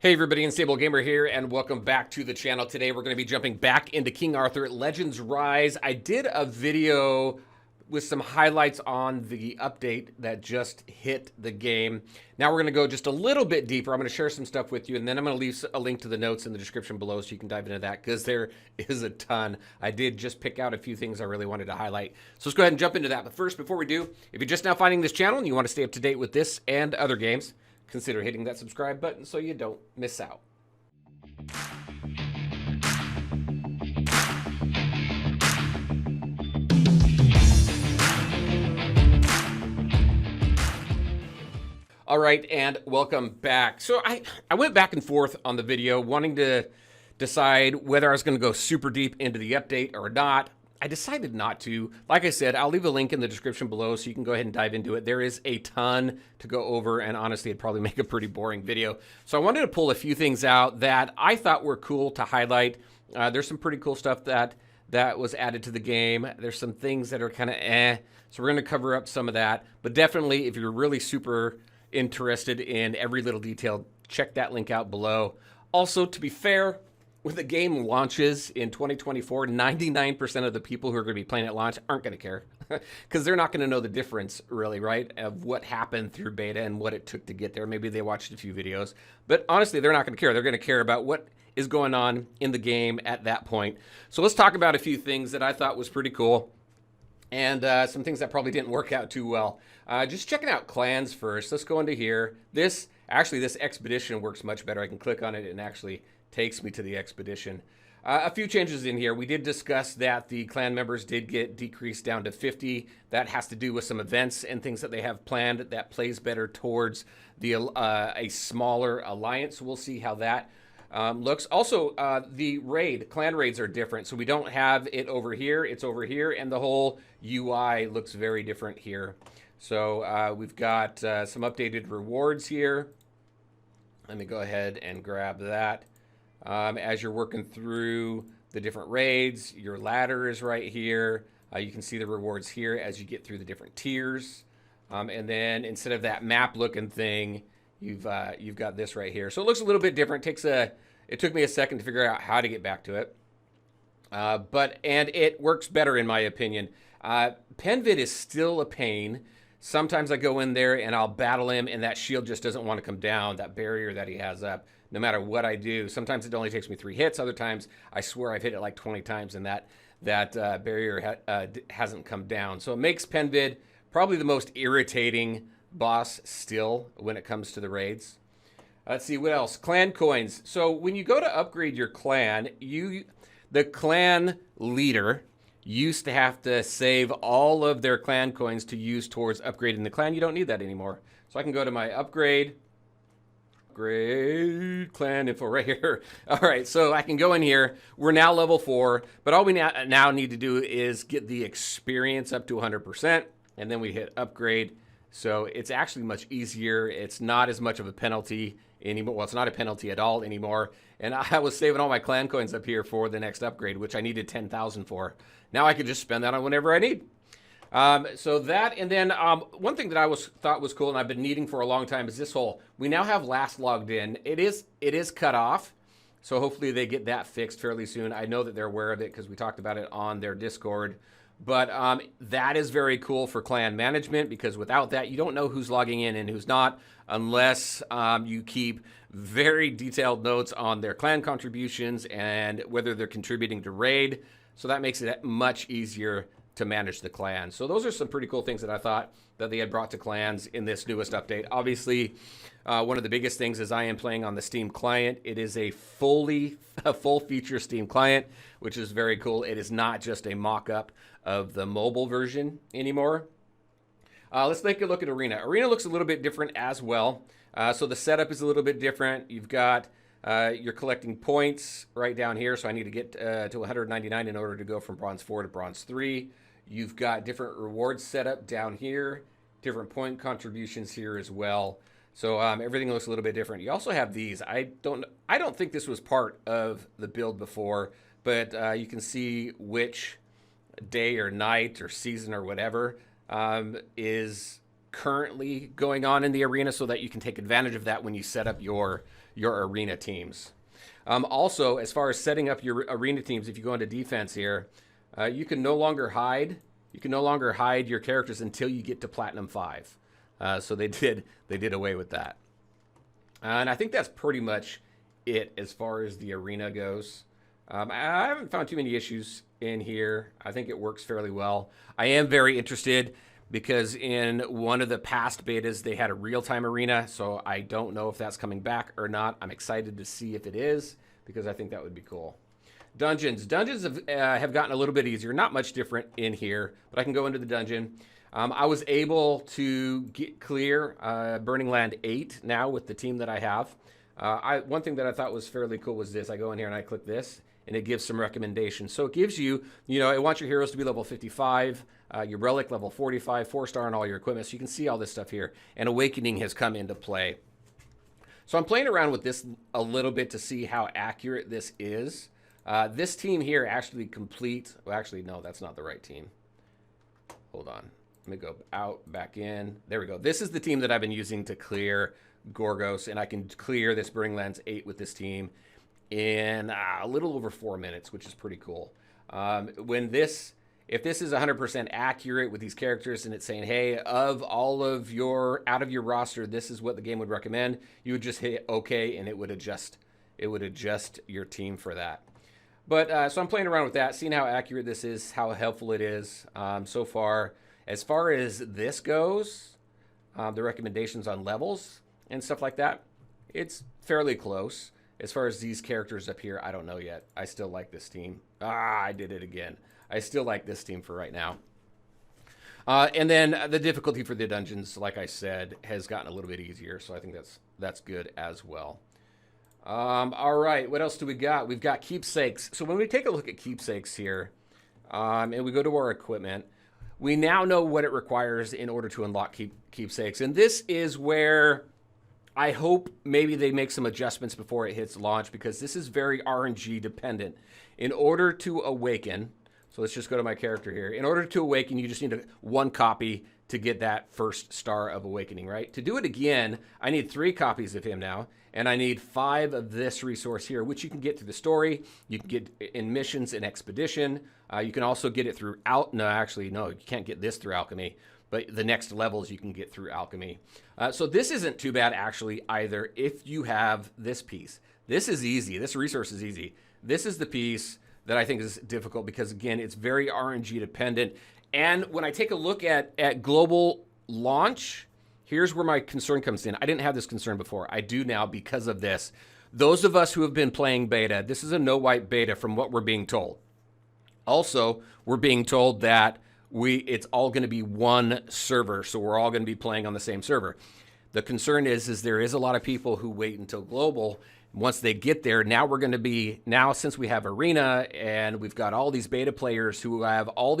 Hey everybody, Unstable Gamer here, and welcome back to the channel. Today we're going to be jumping back into King Arthur Legends Rise. I did a video with some highlights on the update that just hit the game. Now we're going to go just a little bit deeper. I'm going to share some stuff with you, and then I'm going to leave a link to the notes in the description below so you can dive into that, because there is a ton. I did just pick out a few things I really wanted to highlight. So let's go ahead and jump into that. But first, before we do, if you're just now finding this channel and you want to stay up to date with this and other games, consider hitting that subscribe button so you don't miss out. All right, and welcome back. So I went back and forth on the video wanting to decide whether I was going to go super deep into the update or not. I decided not to. Like I said, I'll leave a link in the description below so you can go ahead and dive into it. There is a ton to go over, and honestly, it'd probably make a pretty boring video. So I wanted to pull a few things out that I thought were cool to highlight. There's some pretty cool stuff that was added to the game. There's some things that are kind of so we're going to cover up some of that. But definitely, if you're really super interested in every little detail, check that link out below. Also, to be fair, when the game launches in 2024, 99% of the people who are going to be playing at launch aren't going to care because they're not going to know the difference, really, right, of what happened through beta and what it took to get there. Maybe they watched a few videos, but honestly, they're not going to care. They're going to care about what is going on in the game at that point. So let's talk about a few things that I thought was pretty cool and some things that probably didn't work out too well. Just checking out clans first. Let's go into here. This expedition works much better. I can click on it and actually takes me to the expedition. A few changes in here. We did discuss that the clan members did get decreased down to 50. That has to do with some events and things that they have planned that plays better towards the a smaller alliance. We'll see how that looks. Also, the clan raids are different. So we don't have it over here. It's over here, and the whole UI looks very different here. So we've got some updated rewards here. Let me go ahead and grab that. As you're working through the different raids, your ladder is right here. You can see the rewards here as you get through the different tiers. And then instead of that map looking thing, you've got this right here. So it looks a little bit different. It took me a second to figure out how to get back to it. And it works better in my opinion. Penvid is still a pain. Sometimes I go in there and I'll battle him and that shield just doesn't want to come down, that barrier that he has up, no matter what I do. Sometimes it only takes me 3 hits. Other times I swear I've hit it like 20 times and that barrier hasn't come down. So it makes Penvid probably the most irritating boss still when it comes to the raids. Let's see, what else? Clan coins. So when you go to upgrade your clan, the clan leader used to have to save all of their clan coins to use towards upgrading the clan. You don't need that anymore. So I can go to my upgrade clan info right here. All right, so I can go in here. We're now level 4, but all we now need to do is get the experience up to 100%, and then we hit upgrade. So it's actually much easier. It's not as much of a penalty anymore. Well, it's not a penalty at all anymore. And I was saving all my clan coins up here for the next upgrade, which I needed 10,000 for. Now I could just spend that on whenever I need. So that, and then one thing that I thought was cool and I've been needing for a long time is this whole, we now have last logged in. It is cut off. So hopefully they get that fixed fairly soon. I know that they're aware of it because we talked about it on their Discord. But that is very cool for clan management, because without that, you don't know who's logging in and who's not, unless you keep very detailed notes on their clan contributions and whether they're contributing to raid. So that makes it much easier to manage the clan. So those are some pretty cool things that I thought that they had brought to clans in this newest update. Obviously, one of the biggest things is I am playing on the Steam client. It is a full feature Steam client, which is very cool. It is not just a mock-up of the mobile version anymore. Let's take a look at Arena. Arena looks a little bit different as well. So the setup is a little bit different. You've got you're collecting points right down here. So I need to get to 199 in order to go from Bronze 4 to Bronze 3. You've got different rewards set up down here, different point contributions here as well. So everything looks a little bit different. You also have these. I don't think this was part of the build before, but you can see which day or night or season or whatever is currently going on in the arena, so that you can take advantage of that when you set up your your arena teams. Also, as far as setting up your arena teams, if you go into defense here, you can no longer hide. You can no longer hide your characters until you get to Platinum 5. So they did away with that. And I think that's pretty much it as far as the arena goes. I haven't found too many issues in here. I think it works fairly well. I am very interested because in one of the past betas, they had a real-time arena, so I don't know if that's coming back or not. I'm excited to see if it is because I think that would be cool. Dungeons. Dungeons have gotten a little bit easier. Not much different in here, but I can go into the dungeon. I was able to get clear Burning Land 8 now with the team that I have. One thing that I thought was fairly cool was this. I go in here and I click this, and it gives some recommendations. So it gives you, it wants your heroes to be level 55, your relic level 45, 4-star on all your equipment. So you can see all this stuff here. And Awakening has come into play. So I'm playing around with this a little bit to see how accurate this is. This team here actually well, actually, no, that's not the right team. Hold on. Let me go out, back in. There we go. This is the team that I've been using to clear Gorgos, and I can clear this Burning Lands 8 with this team in a little over 4 minutes, which is pretty cool. If this is 100% accurate with these characters and it's saying, hey, out of your roster, this is what the game would recommend, you would just hit OK and it would adjust your team for that. But so I'm playing around with that, seeing how accurate this is, how helpful it is so far. As far as this goes, the recommendations on levels and stuff like that, it's fairly close. As far as these characters up here, I don't know yet. I still like this team. I did it again. I still like this team for right now. And then the difficulty for the dungeons, like I said, has gotten a little bit easier. So I think that's good as well. All right, what else do we got? We've got Keepsakes. So when we take a look at Keepsakes here, and we go to our equipment, we now know what it requires in order to unlock Keepsakes. And this is where I hope maybe they make some adjustments before it hits launch, because this is very RNG dependent. In order to awaken, so let's just go to my character here. In order to awaken, you just need one copy to get that first star of awakening, right? To do it again, I need 3 copies of him now, and I need 5 of this resource here, which you can get through the story. You can get in missions and expedition. You can also get it through no, you can't get this through alchemy, but the next levels you can get through alchemy. So this isn't too bad actually either if you have this piece. This is easy. This resource is easy. This is the piece that I think is difficult because, again, it's very RNG dependent. And when I take a look at global launch, here's where my concern comes in. I didn't have this concern before. I do now because of this. Those of us who have been playing beta, this is a no-wipe beta from what we're being told. Also, we're being told that it's all going to be one server, so we're all going to be playing on the same server. The concern is there is a lot of people who wait until global. Once they get there, now we're going to be, since we have Arena and we've got all these beta players who have all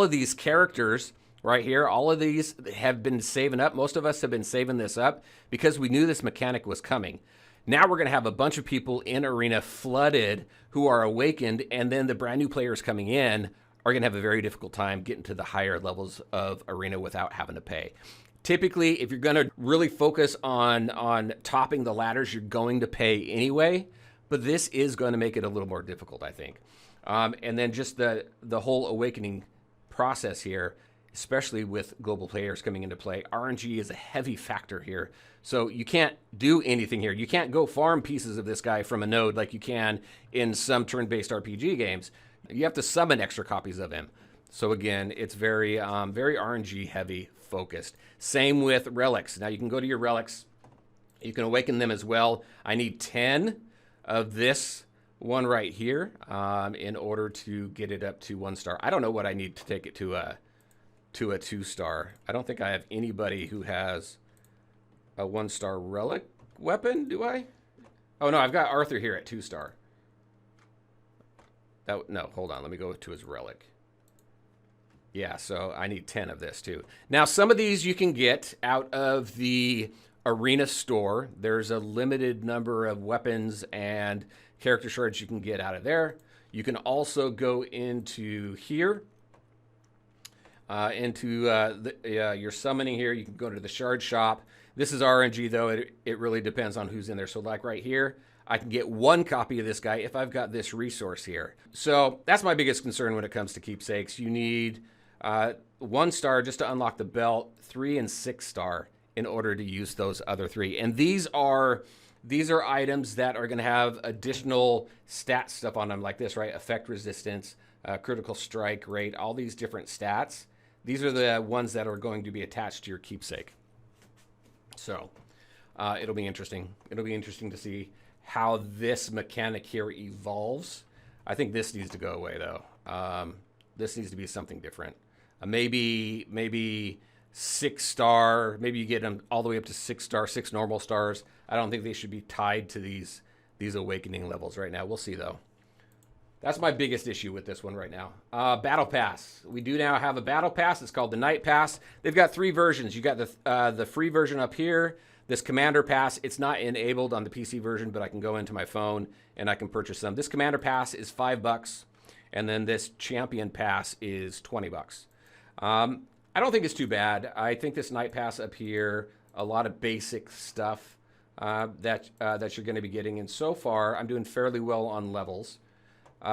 of these characters right here, all of these have been saving up. Most of us have been saving this up because we knew this mechanic was coming. Now we're going to have a bunch of people in Arena flooded who are awakened, and then the brand new players coming in are going to have a very difficult time getting to the higher levels of Arena without having to pay. Typically, if you're going to really focus on topping the ladders, you're going to pay anyway, but this is going to make it a little more difficult, I think. And then just the whole awakening process here, especially with global players coming into play, RNG is a heavy factor here. So you can't do anything here. You can't go farm pieces of this guy from a node like you can in some turn-based RPG games. You have to summon extra copies of him. So again, it's very RNG heavy focused. Same with relics. Now you can go to your relics. You can awaken them as well. I need 10 of this one right here in order to get it up to 1 star. I don't know what I need to take it to a 2-star. I don't think I have anybody who has a 1-star relic weapon, do I? Oh no, I've got Arthur here at 2-star. No, hold on. Let me go to his relic. Yeah, so I need 10 of this too. Now, some of these you can get out of the Arena store. There's a limited number of weapons and character shards you can get out of there. You can also go into here, your summoning here. You can go to the shard shop. This is RNG, though. It really depends on who's in there. So like right here, I can get one copy of this guy if I've got this resource here. So that's my biggest concern when it comes to keepsakes. You need 1 star just to unlock the belt, 3 and 6 star in order to use those other 3. And these are items that are going to have additional stat stuff on them like this, right? Effect resistance, critical strike rate, all these different stats. These are the ones that are going to be attached to your keepsake. So it'll be interesting. It'll be interesting to see how this mechanic here evolves. I think this needs to go away, though. This needs to be something different. Maybe 6 star. Maybe you get them all the way up to 6 star, 6 normal stars. I don't think they should be tied to these awakening levels right now. We'll see, though. That's my biggest issue with this one right now. Battle Pass. We do now have a Battle Pass. It's called the Night Pass. They've got 3 versions. You got the free version up here. This Commander Pass, it's not enabled on the PC version, but I can go into my phone and I can purchase them. This Commander Pass is $5, and then this Champion Pass is $20. I don't think it's too bad. I think this Night Pass up here, a lot of basic stuff that you're going to be getting. And so far, I'm doing fairly well on levels.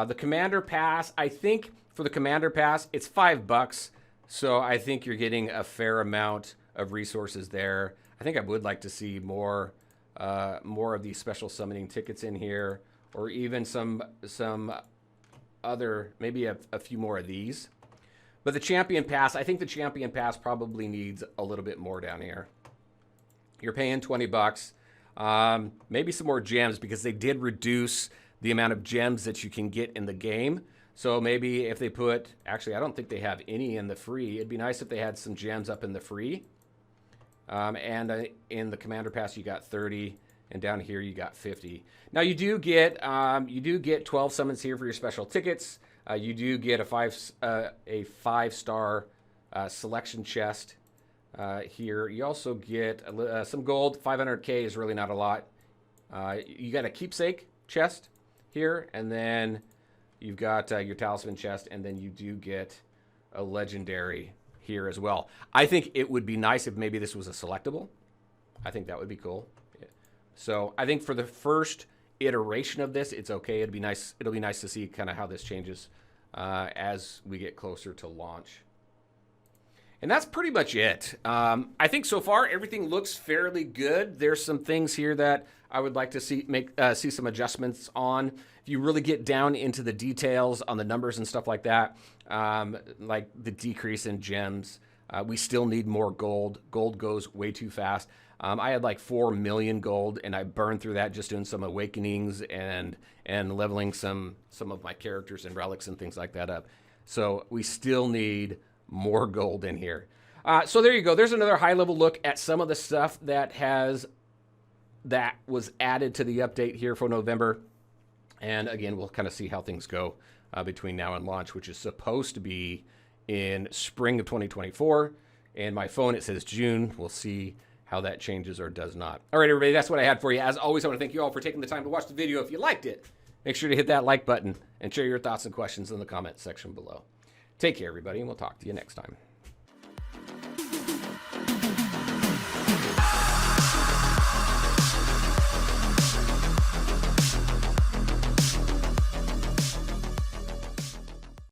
The Commander Pass, I think for the Commander Pass, it's $5. So I think you're getting a fair amount of resources there. I think I would like to see more of these special summoning tickets in here, or even some other, maybe a few more of these. But the Champion Pass, I think the Champion Pass probably needs a little bit more down here. You're paying $20. Maybe some more gems, because they did reduce the amount of gems that you can get in the game. So maybe if they put, actually, I don't think they have any in the free. It'd be nice if they had some gems up in the free. And in the Commander Pass, you got 30, and down here you got 50. Now you do get 12 summons here for your special tickets. You do get a 5-star selection chest here. You also get some gold. 500k is really not a lot. You got a keepsake chest here, and then you've got your talisman chest, and then you do get a legendary here as well. I think it would be nice if maybe this was a selectable. I think that would be cool. So I think for the first iteration of this, it's okay. It'll be nice to see kind of how this changes as we get closer to launch. And that's pretty much it. I think so far everything looks fairly good. There's some things here that I would like to see some adjustments on. If you really get down into the details on the numbers and stuff like that, like the decrease in gems, we still need more gold. Gold goes way too fast. I had like 4 million gold, and I burned through that just doing some awakenings and leveling some of my characters and relics and things like that up. So we still need more gold in here. So there you go. There's another high-level look at some of the stuff that was added to the update here for November. And again, we'll kind of see how things go between now and launch, which is supposed to be in spring of 2024. And my phone, it says June. We'll see how that changes or does not. All right, everybody, that's what I had for you. As always, I want to thank you all for taking the time to watch the video. If you liked it, make sure to hit that like button and share your thoughts and questions in the comments section below. Take care, everybody, and we'll talk to you next time.